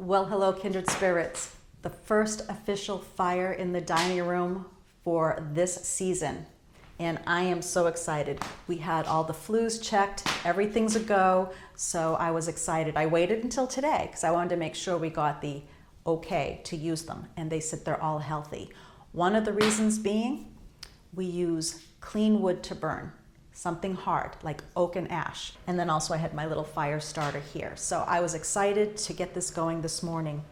Well, hello, kindred spirits. The first official fire in the dining room for this season. And I am so excited. We had all the flues checked, everything's a go, so I was excited. I waited until today because I wanted to make sure we got the okay to use them, and they said they're all healthy. One of the reasons being, we use clean wood to burn, something hard like oak and ash. And then also I had my little fire starter here. So I was excited to get this going this morning.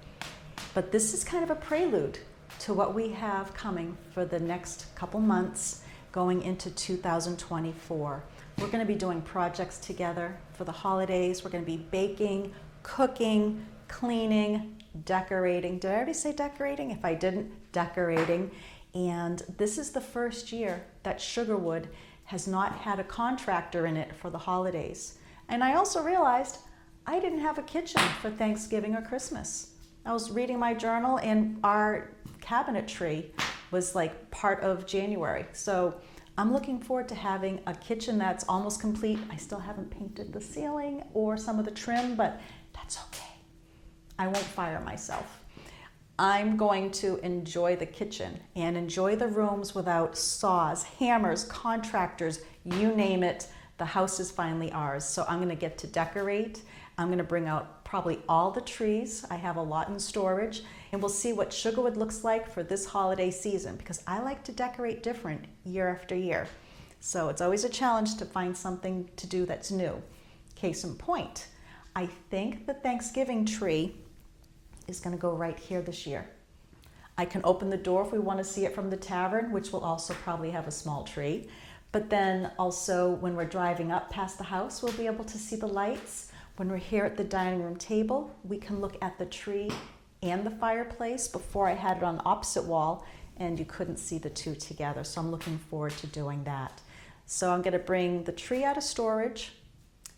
But this is kind of a prelude to what we have coming for the next couple months going into 2024. We're going to be doing projects together for the holidays. We're going to be baking, cooking, cleaning, decorating. Did I already say decorating? If I didn't, decorating. And this is the first year that Sugarwood has not had a contractor in it for the holidays. And I also realized I didn't have a kitchen for Thanksgiving or Christmas. I was reading my journal and our cabinetry was like part of January. So I'm looking forward to having a kitchen that's almost complete. I still haven't painted the ceiling or some of the trim, but that's okay. I won't fire myself. I'm going to enjoy the kitchen and enjoy the rooms without saws, hammers, contractors, you name it. The house is finally ours. So I'm gonna get to decorate. I'm gonna bring out probably all the trees. I have a lot in storage, and we'll see what Sugarwood looks like for this holiday season, because I like to decorate different year after year. So it's always a challenge to find something to do that's new. Case in point, I think the Thanksgiving tree is gonna go right here this year. I can open the door if we wanna see it from the tavern, which will also probably have a small tree. But then also when we're driving up past the house, we'll be able to see the lights. When we're here at the dining room table, we can look at the tree and the fireplace. Before I had it on the opposite wall and you couldn't see the two together. So I'm looking forward to doing that. So I'm gonna bring the tree out of storage.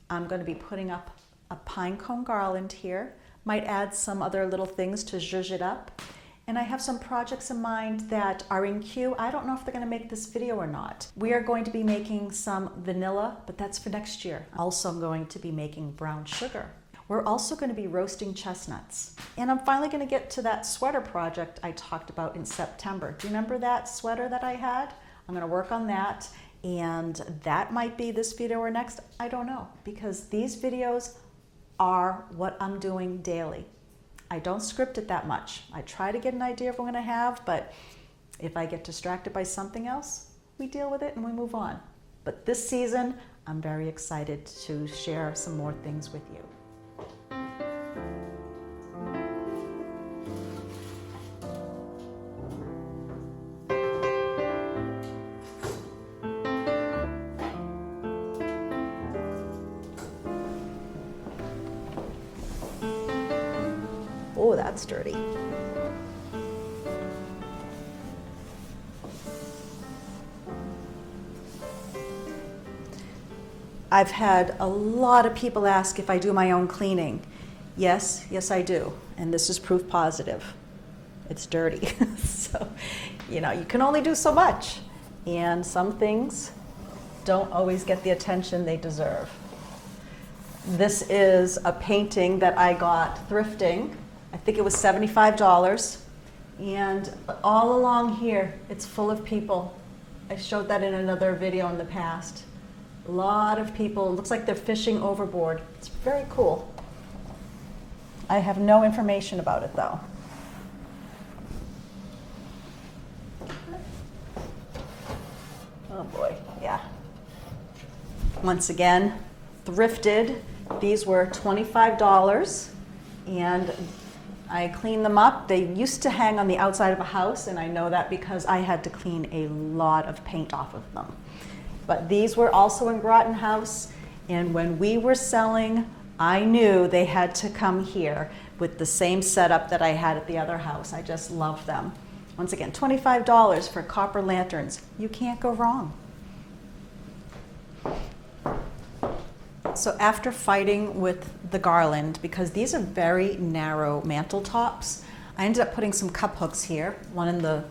I'm gonna be putting up a pine cone garland here. Might add some other little things to zhuzh it up. And I have some projects in mind that are in queue. I don't know if they're gonna make this video or not. We are going to be making some vanilla, but that's for next year. Also, I'm going to be making brown sugar. We're also gonna be roasting chestnuts. And I'm finally gonna get to that sweater project I talked about in September. Do you remember that sweater that I had? I'm gonna work on that, and that might be this video or next. I don't know, because these videos are what I'm doing daily. I don't script it that much. I try to get an idea of what I'm gonna have, but if I get distracted by something else, we deal with it and we move on. But this season, I'm very excited to share some more things with you. Oh, that's dirty. I've had a lot of people ask if I do my own cleaning. Yes, I do. And this is proof positive. It's dirty. So, you can only do so much. And some things don't always get the attention they deserve. This is a painting that I got thrifting. I think it was $75, and all along here, it's full of people. I showed that in another video in the past. A lot of people, it looks like they're fishing overboard. It's very cool. I have no information about it though. Oh boy, yeah. Once again, thrifted. These were $25, and I cleaned them up. They used to hang on the outside of a house, and I know that because I had to clean a lot of paint off of them. But these were also in Groton House, and when we were selling, I knew they had to come here with the same setup that I had at the other house. I just love them. Once again, $25 for copper lanterns. You can't go wrong. So after fighting with the garland, because these are very narrow mantle tops, I ended up putting some cup hooks here, one in the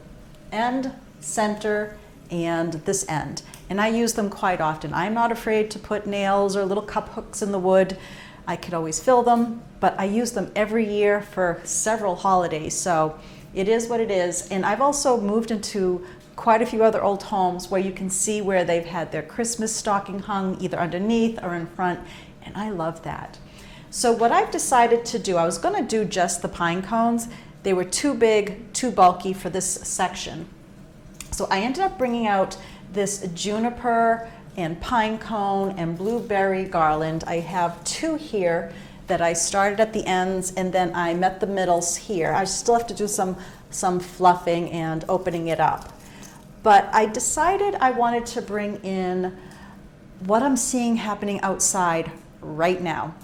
end, center, and this end. And I use them quite often. I'm not afraid to put nails or little cup hooks in the wood. I could always fill them, but I use them every year for several holidays. So it is what it is. And I've also moved into quite a few other old homes where you can see where they've had their Christmas stocking hung either underneath or in front, and I love that. So what I've decided to do, I was going to do just the pine cones. They were too big, too bulky for this section. So I ended up bringing out this juniper and pine cone and blueberry garland. I have two here that I started at the ends and then I met the middles here. I still have to do some fluffing and opening it up. But I decided I wanted to bring in what I'm seeing happening outside right now.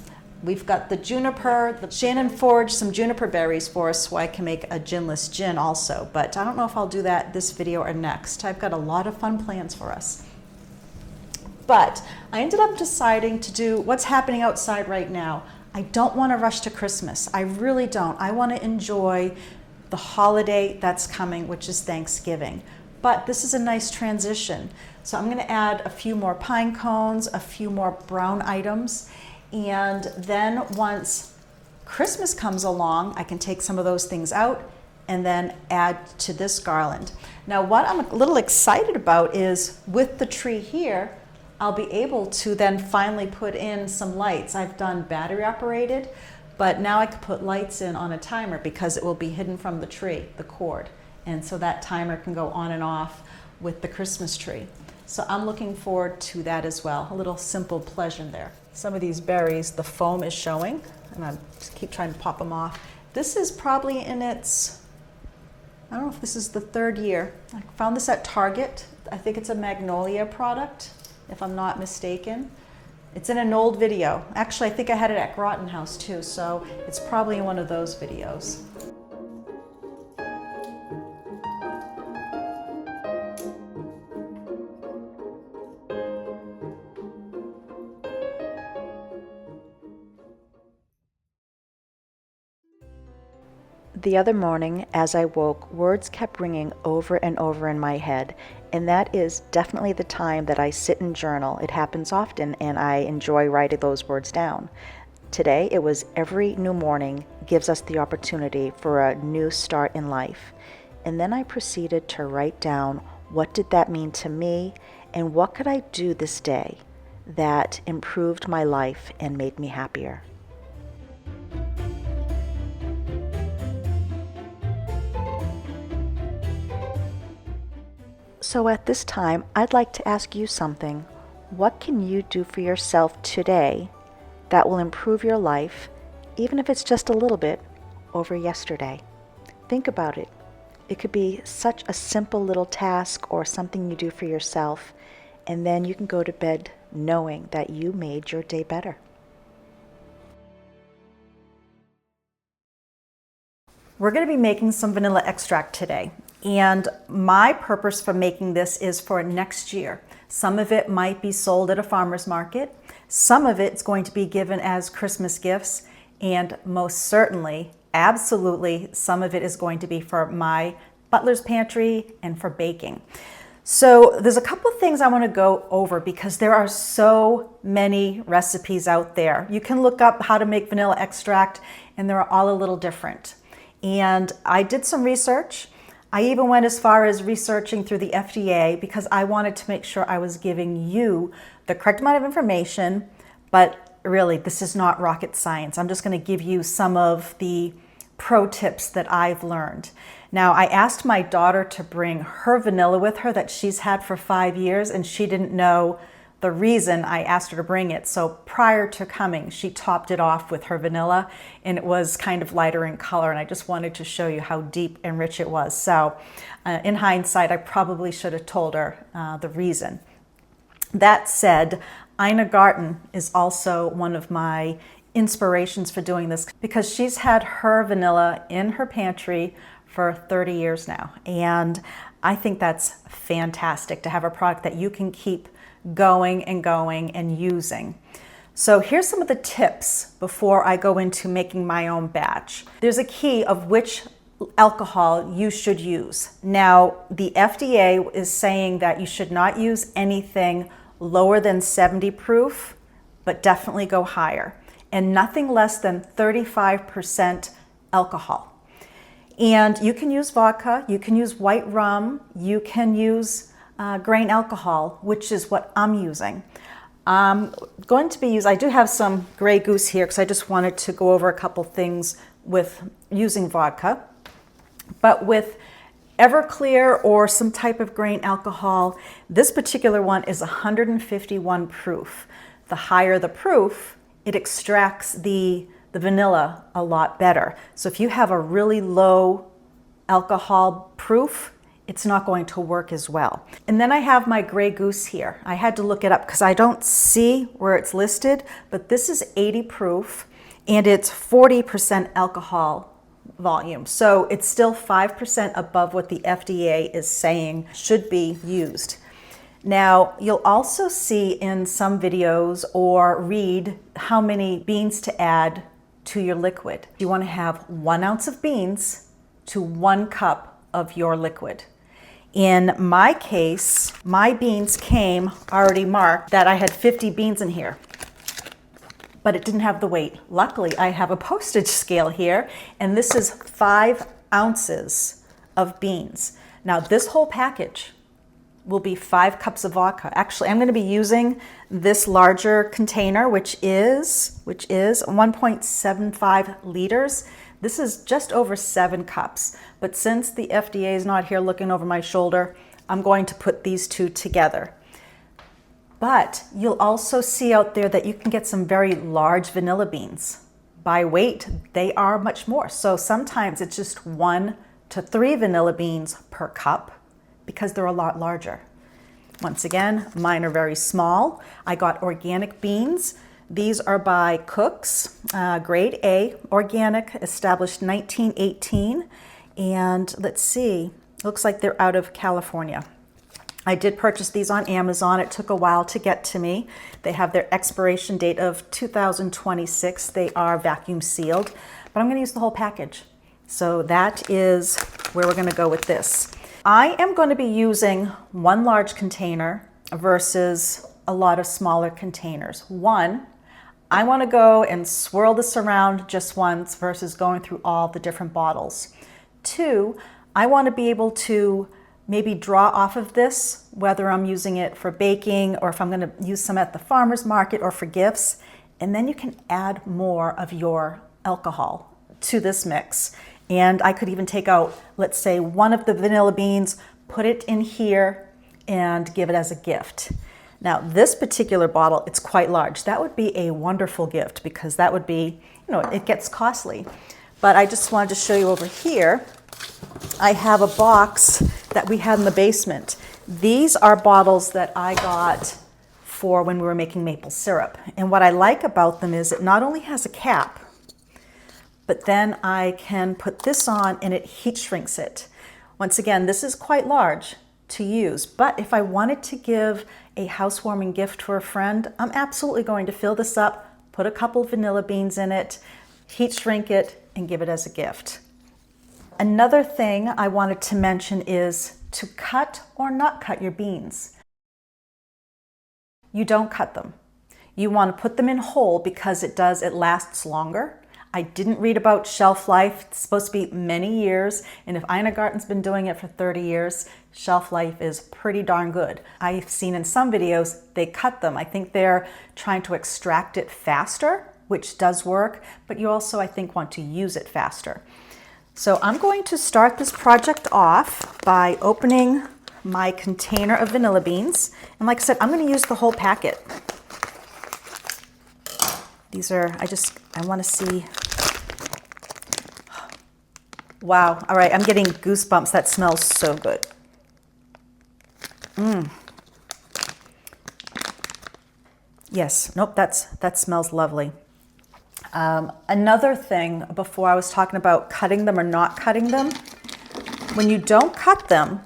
We've got the juniper. Shannon foraged some juniper berries for us so I can make a ginless gin also, but I don't know if I'll do that this video or next. I've got a lot of fun plans for us. But I ended up deciding to do what's happening outside right now. I don't want to rush to Christmas. I really don't. I want to enjoy the holiday that's coming, which is Thanksgiving. But this is a nice transition. So I'm going to add a few more pine cones, a few more brown items, and then once Christmas comes along, I can take some of those things out and then add to this garland. Now what I'm a little excited about is with the tree here, I'll be able to then finally put in some lights. I've done battery operated, but now I could put lights in on a timer because it will be hidden from the tree, the cord. And so that timer can go on and off with the Christmas tree. So I'm looking forward to that as well. A little simple pleasure there. Some of these berries, the foam is showing, and I just keep trying to pop them off. This is probably in its, I don't know if this is the third year. I found this at Target. I think it's a Magnolia product, if I'm not mistaken. It's in an old video. Actually, I think I had it at Groton House too, so it's probably in one of those videos. The other morning, as I woke, words kept ringing over and over in my head, and that is definitely the time that I sit and journal. It happens often, and I enjoy writing those words down. Today, it was every new morning gives us the opportunity for a new start in life. And then I proceeded to write down what did that mean to me, and what could I do this day that improved my life and made me happier. So at this time, I'd like to ask you something. What can you do for yourself today that will improve your life, even if it's just a little bit, over yesterday? Think about it. It could be such a simple little task or something you do for yourself, and then you can go to bed knowing that you made your day better. We're going to be making some vanilla extract today. And my purpose for making this is for next year. Some of it might be sold at a farmer's market. Some of it's going to be given as Christmas gifts. And most certainly, absolutely, some of it is going to be for my butler's pantry and for baking. So there's a couple of things I want to go over because there are so many recipes out there. You can look up how to make vanilla extract and they're all a little different. And I did some research. I even went as far as researching through the FDA because I wanted to make sure I was giving you the correct amount of information, but really this is not rocket science. I'm just going to give you some of the pro tips that I've learned. Now, I asked my daughter to bring her vanilla with her that she's had for 5 years, and she didn't know the reason I asked her to bring it. So prior to coming, she topped it off with her vanilla, and it was kind of lighter in color, and I just wanted to show you how deep and rich it was. So in hindsight, I probably should have told her the reason. That said, Ina Garten is also one of my inspirations for doing this because she's had her vanilla in her pantry for 30 years now. And I think that's fantastic to have a product that you can keep going and using. So here's some of the tips before I go into making my own batch. There's a key of which alcohol you should use. Now, the FDA is saying that you should not use anything lower than 70 proof, but definitely go higher. and nothing less than 35% alcohol. And you can use vodka, you can use white rum, you can use grain alcohol, which is what I'm using. I do have some Grey Goose here because I just wanted to go over a couple things with using vodka. But with Everclear or some type of grain alcohol, this particular one is 151 proof. The higher the proof, it extracts the vanilla a lot better. So if you have a really low alcohol proof, it's not going to work as well. And then I have my Grey Goose here. I had to look it up because I don't see where it's listed, but this is 80 proof and it's 40% alcohol volume. So it's still 5% above what the FDA is saying should be used. Now, you'll also see in some videos or read how many beans to add to your liquid. You want to have 1 ounce of beans to 1 cup of your liquid. In my case, my beans came already marked that I had 50 beans in here, but it didn't have the weight. Luckily, I have a postage scale here, and this is 5 ounces of beans. Now, this whole package will be 5 cups of vodka. Actually, I'm going to be using this larger container, which is 1.75 liters. This is just over 7 cups. But since the FDA is not here looking over my shoulder, I'm going to put these two together. But you'll also see out there that you can get some very large vanilla beans. By weight, they are much more. So sometimes it's just 1 to 3 vanilla beans per cup, because they're a lot larger. Once again, mine are very small. I got organic beans. These are by Cook's, grade A, organic, established 1918. And let's see, looks like they're out of California. I did purchase these on Amazon. It took a while to get to me. They have their expiration date of 2026. They are vacuum sealed, but I'm gonna use the whole package. So that is where we're gonna go with this. I am going to be using 1 large container versus a lot of smaller containers. 1, I want to go and swirl this around just once versus going through all the different bottles. 2, I want to be able to maybe draw off of this, whether I'm using it for baking or if I'm going to use some at the farmer's market or for gifts. And then you can add more of your alcohol to this mix. And I could even take out, let's say, 1 of the vanilla beans, put it in here, and give it as a gift. Now, this particular bottle, it's quite large. That would be a wonderful gift because that would be, it gets costly. But I just wanted to show you over here, I have a box that we had in the basement. These are bottles that I got for when we were making maple syrup. And what I like about them is it not only has a cap, but then I can put this on and it heat shrinks it. Once again, this is quite large to use, but if I wanted to give a housewarming gift for a friend, I'm absolutely going to fill this up, put a couple of vanilla beans in it, heat shrink it, and give it as a gift. Another thing I wanted to mention is to cut or not cut your beans. You don't cut them. You want to put them in whole because it lasts longer. I didn't read about shelf life. It's supposed to be many years, and if Ina Garten's been doing it for 30 years, shelf life is pretty darn good. I've seen in some videos they cut them. I think they're trying to extract it faster, which does work, but you also, I think, want to use it faster. So I'm going to start this project off by opening my container of vanilla beans. And like I said, I'm going to use the whole packet. These are, I want to see. Wow. All right. I'm getting goosebumps. That smells so good. Yes. Nope. That smells lovely. Another thing before I was talking about cutting them or not cutting them, when you don't cut them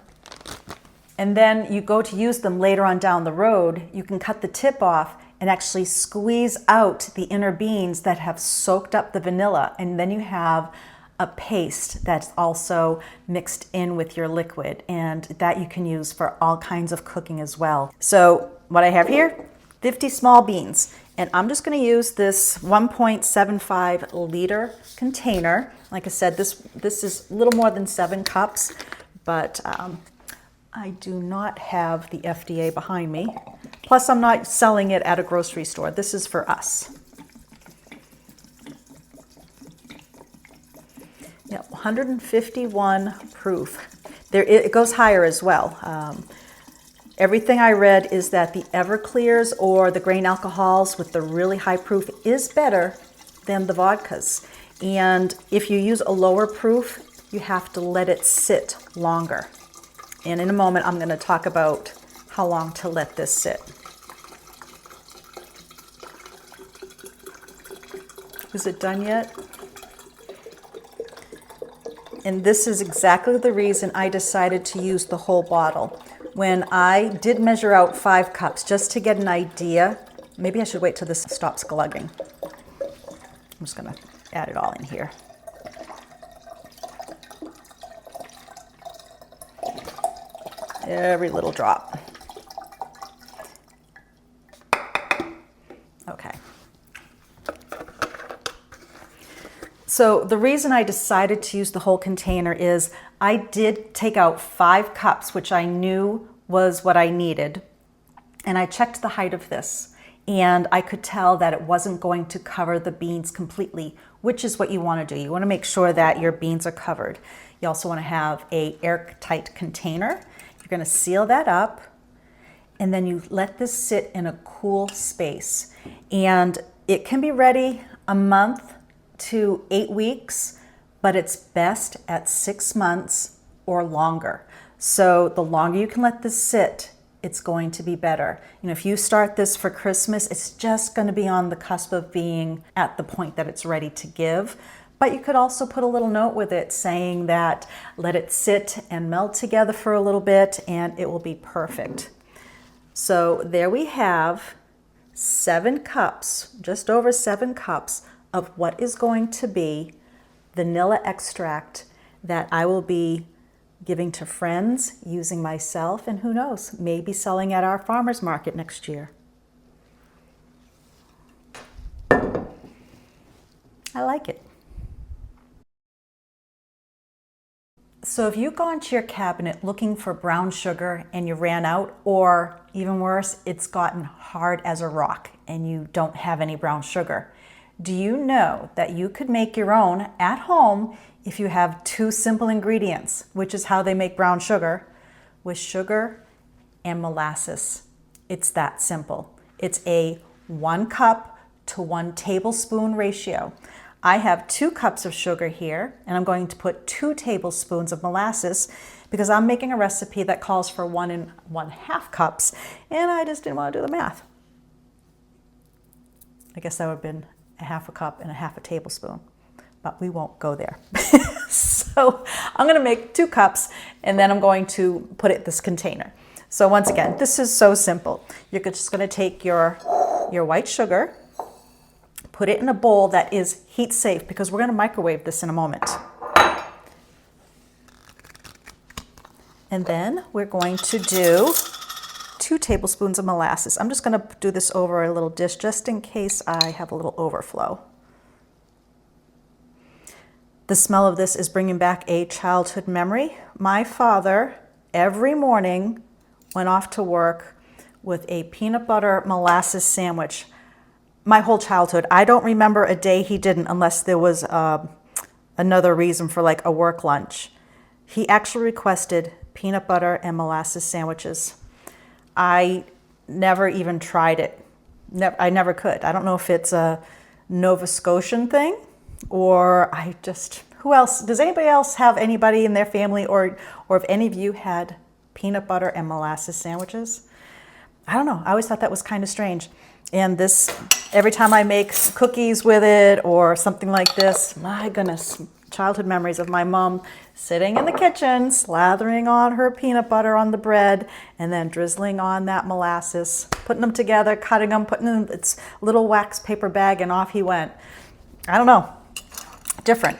and then you go to use them later on down the road, you can cut the tip off and actually squeeze out the inner beans that have soaked up the vanilla, and then you have a paste that's also mixed in with your liquid, and that you can use for all kinds of cooking as well. So what I have here, 50 small beans, And I'm just going to use this 1.75 liter container. Like I said, this is a little more than 7 cups, but I do not have the FDA behind me. Plus, I'm not selling it at a grocery store. This is for us. Yep, 151 proof. It goes higher as well. Everything I read is that the Everclears or the grain alcohols with the really high proof is better than the vodkas. And if you use a lower proof, you have to let it sit longer. And in a moment, I'm going to talk about how long to let this sit. Is it done yet? And this is exactly the reason I decided to use the whole bottle. When I did measure out 5 cups, just to get an idea, maybe I should wait till this stops glugging. I'm just going to add it all in here. Every little drop. Okay. So the reason I decided to use the whole container is I did take out 5 cups, which I knew was what I needed. And I checked the height of this, and I could tell that it wasn't going to cover the beans completely, which is what you want to do. You want to make sure that your beans are covered. You also want to have an airtight container. You're going to seal that up, and then you let this sit in a cool space. And it can be ready a month to 8 weeks, but it's best at 6 months or longer. So the longer you can let this sit, it's going to be better. You know, if you start this for Christmas, it's just going to be on the cusp of being at the point that it's ready to give. But you could also put a little note with it saying that let it sit and melt together for a little bit and it will be perfect. So there we have 7 cups, just over 7 cups of what is going to be vanilla extract that I will be giving to friends, using myself, and who knows, maybe selling at our farmer's market next year. I like it. So if you go into your cabinet looking for brown sugar and you ran out, or even worse, it's gotten hard as a rock and you don't have any brown sugar, do you know that you could make your own at home if you have 2 simple ingredients, which is how they make brown sugar, with sugar and molasses? It's that simple. It's a 1 cup to 1 tablespoon ratio. I have 2 cups of sugar here, and I'm going to put 2 tablespoons of molasses because I'm making a recipe that calls for 1 1/2 cups, and I just didn't want to do the math. I guess that would have been 1/2 cup and 1/2 tablespoon, but we won't go there. So I'm going to make 2 cups, and then I'm going to put it in this container. So once again, this is so simple. You're just going to take your white sugar, put it in a bowl that is heat safe because we're going to microwave this in a moment. And then we're going to do 2 tablespoons of molasses. I'm just going to do this over a little dish just in case I have a little overflow. The smell of this is bringing back a childhood memory. My father, every morning, went off to work with a peanut butter molasses sandwich. My whole childhood, I don't remember a day he didn't unless there was another reason for like a work lunch. He actually requested peanut butter and molasses sandwiches. I never even tried it. I never could. I don't know if it's a Nova Scotian thing or who else? Does anybody else have anybody in their family or if any of you had peanut butter and molasses sandwiches? I don't know. I always thought that was kind of strange. And this, every time I make cookies with it or something like this, my goodness, childhood memories of my mom sitting in the kitchen, slathering on her peanut butter on the bread, and then drizzling on that molasses, putting them together, cutting them, putting them in its little wax paper bag, and off he went. I don't know, different.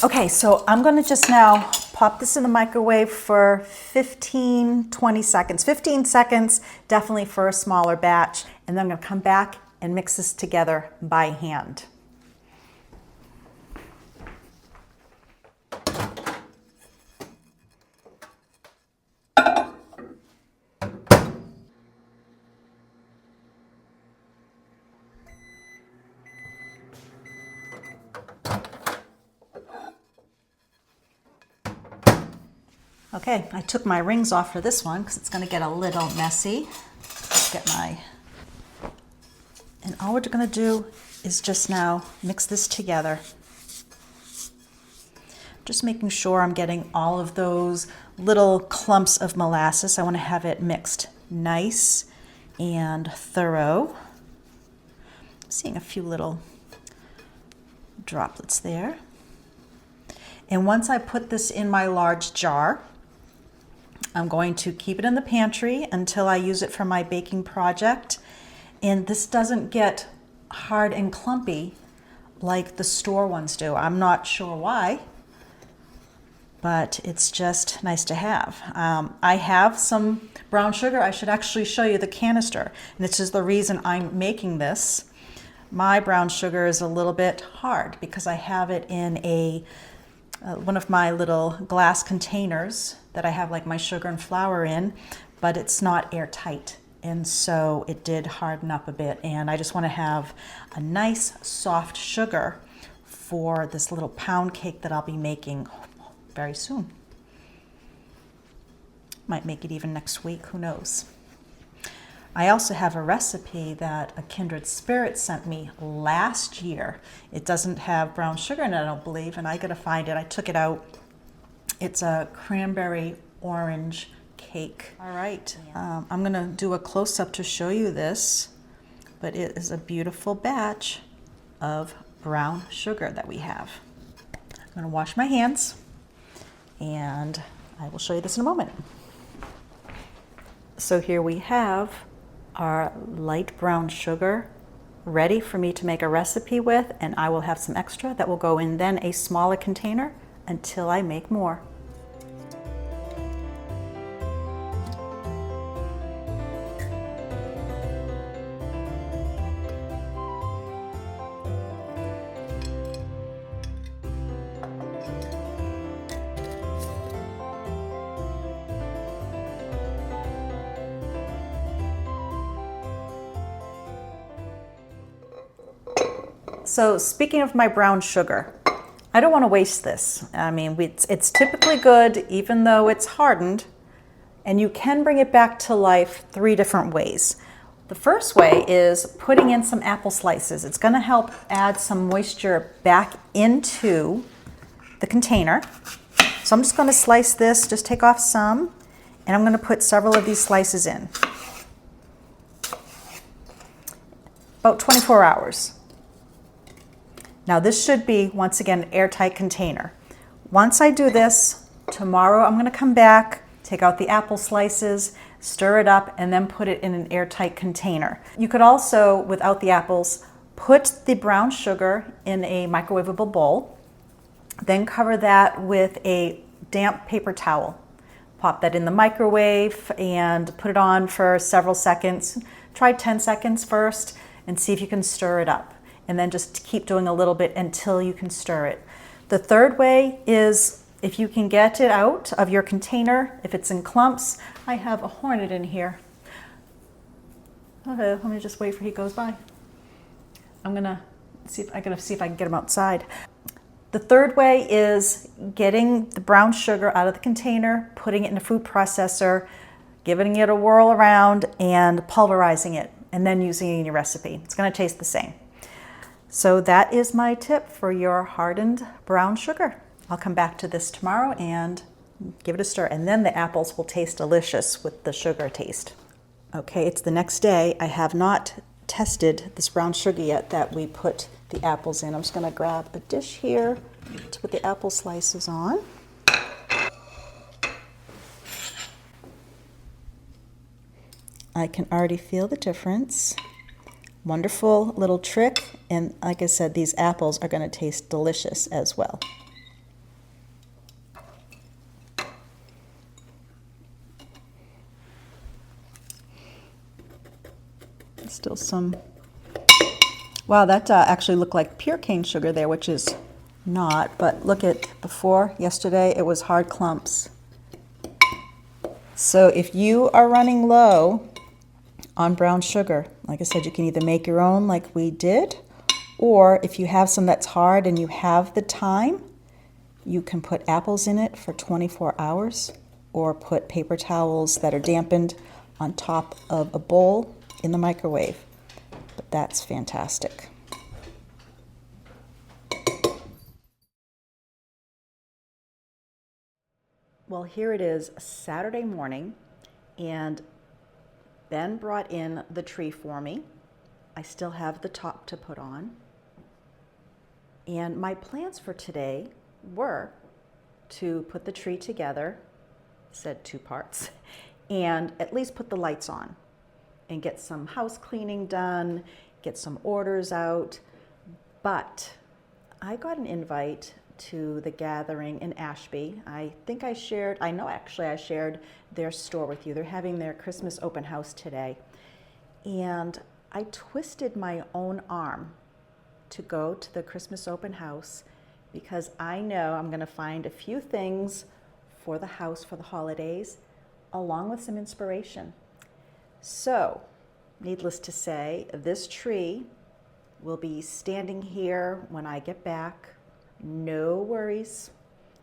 Okay, so I'm gonna just now pop this in the microwave for 15, 20 seconds. 15 seconds, definitely for a smaller batch. And then I'm gonna come back and mix this together by hand. Okay, I took my rings off for this one because it's going to get a little messy. And all we're going to do is just now mix this together. Just making sure I'm getting all of those little clumps of molasses. I want to have it mixed nice and thorough. Seeing a few little droplets there. And once I put this in my large jar, I'm going to keep it in the pantry until I use it for my baking project. And this doesn't get hard and clumpy like the store ones do. I'm not sure why, but it's just nice to have. I have some brown sugar. I should actually show you the canister. And this is the reason I'm making this. My brown sugar is a little bit hard because I have it in one of my little glass containers that I have like my sugar and flour in, but it's not airtight. And so it did harden up a bit. And I just want to have a nice soft sugar for this little pound cake that I'll be making very soon. Might make it even next week, who knows. I also have a recipe that a kindred spirit sent me last year. It doesn't have brown sugar in it, I don't believe, and I gotta find it. I took it out. It's a cranberry orange cake. All right, I'm gonna do a close-up to show you this, but it is a beautiful batch of brown sugar that we have. I'm gonna wash my hands, and I will show you this in a moment. So here we have our light brown sugar ready for me to make a recipe with, and I will have some extra that will go in then a smaller container until I make more. So speaking of my brown sugar, I don't want to waste this. I mean, it's typically good even though it's hardened, and you can bring it back to life 3 different ways. The first way is putting in some apple slices. It's going to help add some moisture back into the container. So I'm just going to slice this, just take off some, and I'm going to put several of these slices in. About 24 hours. Now this should be, once again, an airtight container. Once I do this, tomorrow I'm going to come back, take out the apple slices, stir it up, and then put it in an airtight container. You could also, without the apples, put the brown sugar in a microwavable bowl, then cover that with a damp paper towel. Pop that in the microwave and put it on for several seconds. Try 10 seconds first and see if you can stir it up. And then just keep doing a little bit until you can stir it. The third way is if you can get it out of your container, if it's in clumps. I have a hornet in here. Okay, let me just wait for he goes by. I'm gonna see if I can get him outside. The third way is getting the brown sugar out of the container, putting it in a food processor, giving it a whirl around, and pulverizing it, and then using it in your recipe. It's gonna taste the same. So that is my tip for your hardened brown sugar. I'll come back to this tomorrow and give it a stir, and then the apples will taste delicious with the sugar taste. Okay, it's the next day. I have not tested this brown sugar yet that we put the apples in. I'm just gonna grab a dish here to put the apple slices on. I can already feel the difference. Wonderful little trick, and like I said, these apples are going to taste delicious as well. Still some Wow, that actually looked like pure cane sugar there, which is not, but look at before, yesterday, it was hard clumps. So if you are running low on brown sugar, like I said, you can either make your own like we did, or if you have some that's hard and you have the time, you can put apples in it for 24 hours or put paper towels that are dampened on top of a bowl in the microwave. But that's fantastic. Well, here it is Saturday morning, and Ben brought in the tree for me. I still have the top to put on. And my plans for today were to put the tree together, said 2 parts, and at least put the lights on and get some house cleaning done, get some orders out. But I got an invite to the gathering in Ashby. I know actually I shared their store with you. They're having their Christmas open house today. And I twisted my own arm to go to the Christmas open house because I know I'm going to find a few things for the house for the holidays, along with some inspiration. So, needless to say, this tree will be standing here when I get back. No worries,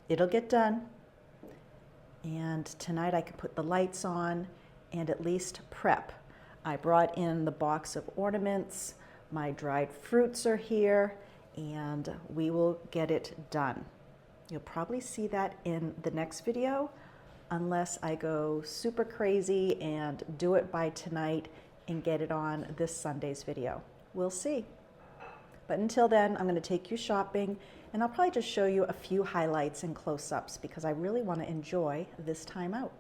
it'll get done. And tonight I can put the lights on and at least prep. I brought in the box of ornaments, my dried fruits are here, and we will get it done. You'll probably see that in the next video, unless I go super crazy and do it by tonight and get it on this Sunday's video. We'll see. But until then, I'm going to take you shopping, and I'll probably just show you a few highlights and close-ups because I really want to enjoy this time out.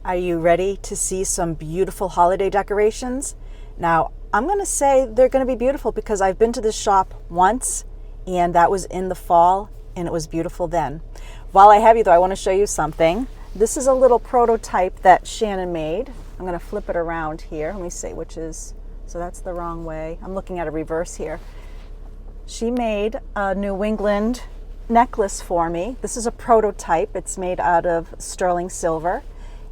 Are you ready to see some beautiful holiday decorations? Now, I'm going to say they're going to be beautiful because I've been to this shop once, and that was in the fall, and it was beautiful then. While I have you, though, I want to show you something. This is a little prototype that Shannon made. I'm going to flip it around here. Let me see which is... So that's the wrong way. I'm looking at a reverse here. She made a New England necklace for me. This is a prototype. It's made out of sterling silver.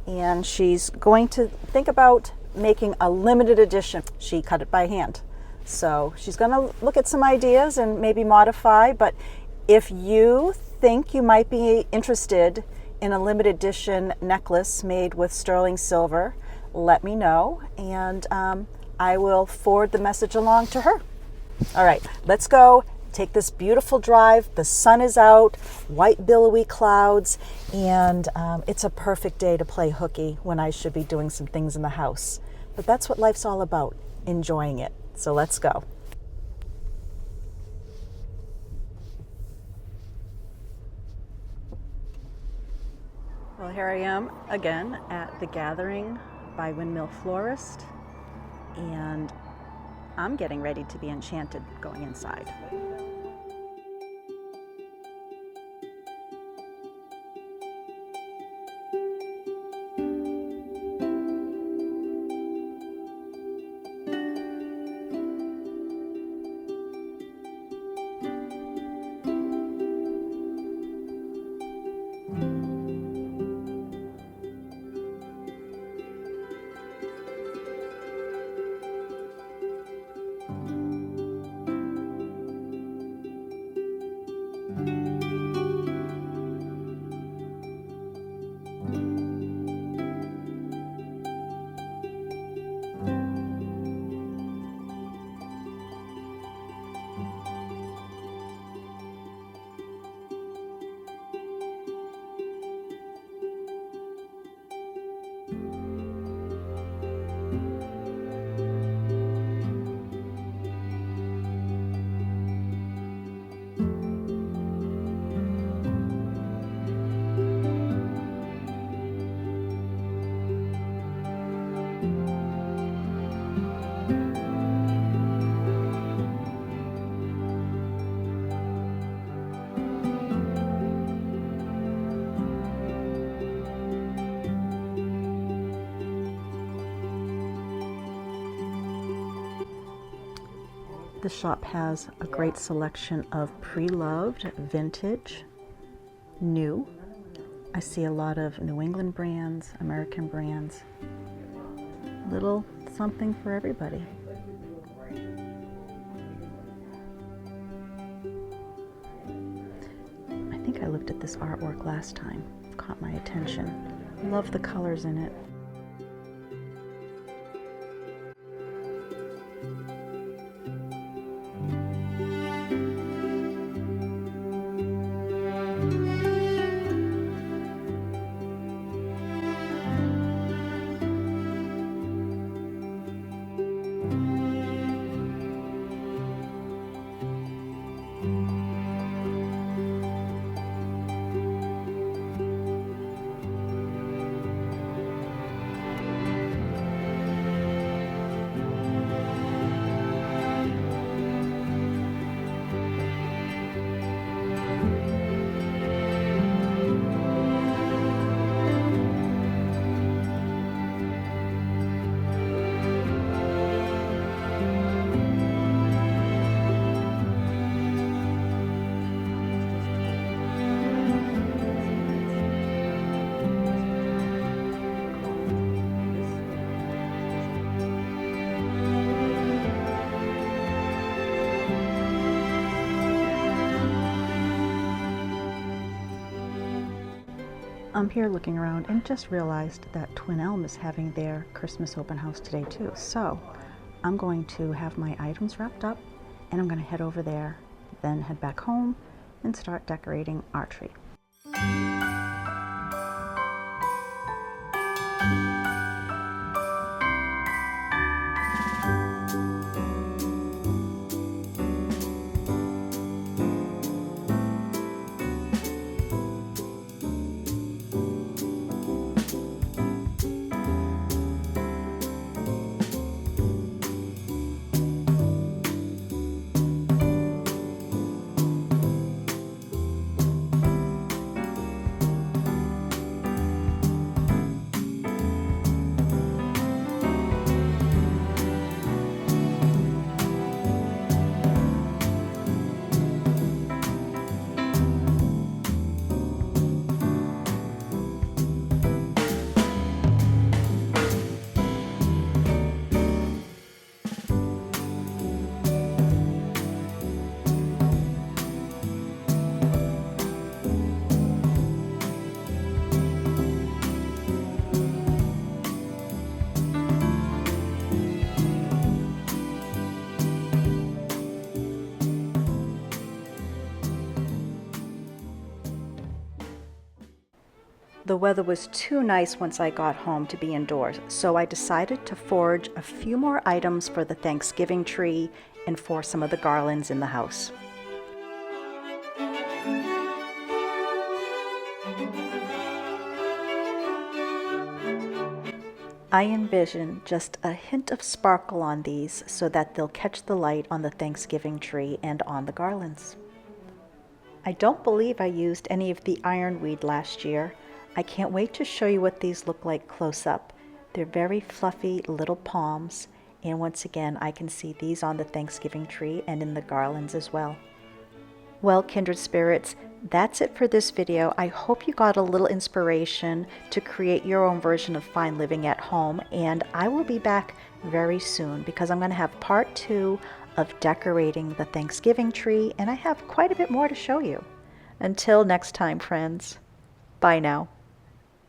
And she's going to think about making a limited edition. She cut it by hand. So she's going to look at some ideas and maybe modify. But if you think you might be interested in a limited edition necklace made with sterling silver, let me know. And I will forward the message along to her. All right, let's go take this beautiful drive. The sun is out, white billowy clouds, and it's a perfect day to play hooky when I should be doing some things in the house. But that's what life's all about, enjoying it. So let's go. Well, here I am again at the gathering by Windmill Florist. And I'm getting ready to be enchanted going inside. The shop has a great selection of pre-loved, vintage, new. I see a lot of New England brands, American brands. Little something for everybody. I think I looked at this artwork last time. Caught my attention. Love the colors in it. I'm here looking around and just realized that Twin Elm is having their Christmas open house today too. So I'm going to have my items wrapped up and I'm going to head over there, then head back home and start decorating our tree. The weather was too nice once I got home to be indoors, so I decided to forage a few more items for the Thanksgiving tree and for some of the garlands in the house. I envision just a hint of sparkle on these so that they'll catch the light on the Thanksgiving tree and on the garlands. I don't believe I used any of the ironweed last year. I can't wait to show you what these look like close up. They're very fluffy little palms, and once again I can see these on the Thanksgiving tree and in the garlands as well. Well, kindred spirits, that's it for this video. I hope you got a little inspiration to create your own version of fine living at home, and I will be back very soon because I'm going to have part 2 of decorating the Thanksgiving tree, and I have quite a bit more to show you. Until next time, friends, bye now.